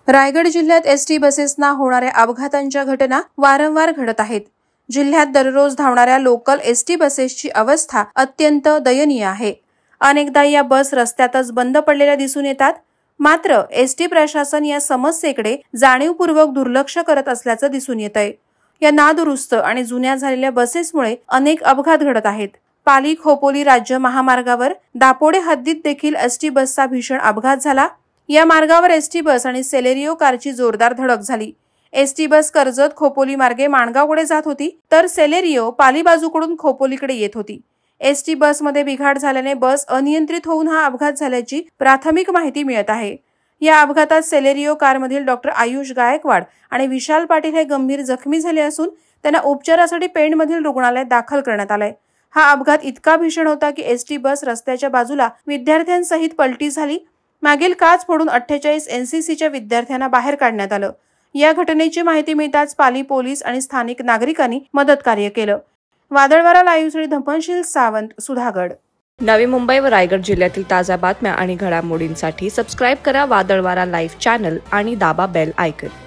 रायगड जिल्ह्यात एसटी बसेसना होणाऱ्या अपघातांच्या घटना वारंवार घडत आहेत। जिल्ह्यात दररोज धावणाऱ्या लोकल एसटी बसेसची अवस्था अत्यंत दयनीय आहे। अनेकदा या बस रस्त्यातच बंद पडलेल्या दिसून येतात। मात्र एसटी प्रशासन या समस्येकडे जाणीवपूर्वक दुर्लक्ष करत असल्याचं दिसून येतंय। या नादुरुस्त आणि जुन्या झालेल्या बसेसमुळे अनेक अपघात घडत आहेत। पाली खोपोली राज्य महामार्गावर दापोडे हद्दीत देखील एसटी बसचा भीषण अपघात झाला। या मार्गावर एसटी बस आणि सेलेरिओ कारची जोरदार धडक झाली। एसटी बस कर्जत खोपोली मार्गे माणगावकडे जात होती, तर सेलेरिओ पाली बाजूकडून खोपोलीकडे येत होती। एसटी बसमध्ये बिघाड झाल्याने बस अनियंत्रित होऊन हा अपघात झाल्याची प्राथमिक माहिती मिळत आहे। या अपघातात सेलेरिओ कारमधील डॉक्टर आयुष गायकवाड आणि विशाल पाटील हे गंभीर जखमी झाले असून त्यांना उपचारासाठी पेणमधील रुग्णालयात दाखल करण्यात आले। हा अपघात इतका भीषण होता की एसटी बस रस्त्याच्या बाजूला विद्यार्थ्यांसहित पलटी झाली। मागील काच फोडून 48 एनसीसीच्या विद्यार्थ्यांना बाहेर काढण्यात आलं। या घटनेची माहिती मिळताच पाली पोलीस आणि स्थानिक नागरिकांनी मदत कार्य केलं। वादळवारा लाईव्हसाठी धपनशील सावंत, सुधागड। नवी मुंबई व रायगड जिल्ह्यातील ताज्या बातम्या आणि घडामोडींसाठी सबस्क्राइब करा वादळवारा लाईव्ह चॅनल आणि दाबा बेल आयकॉन।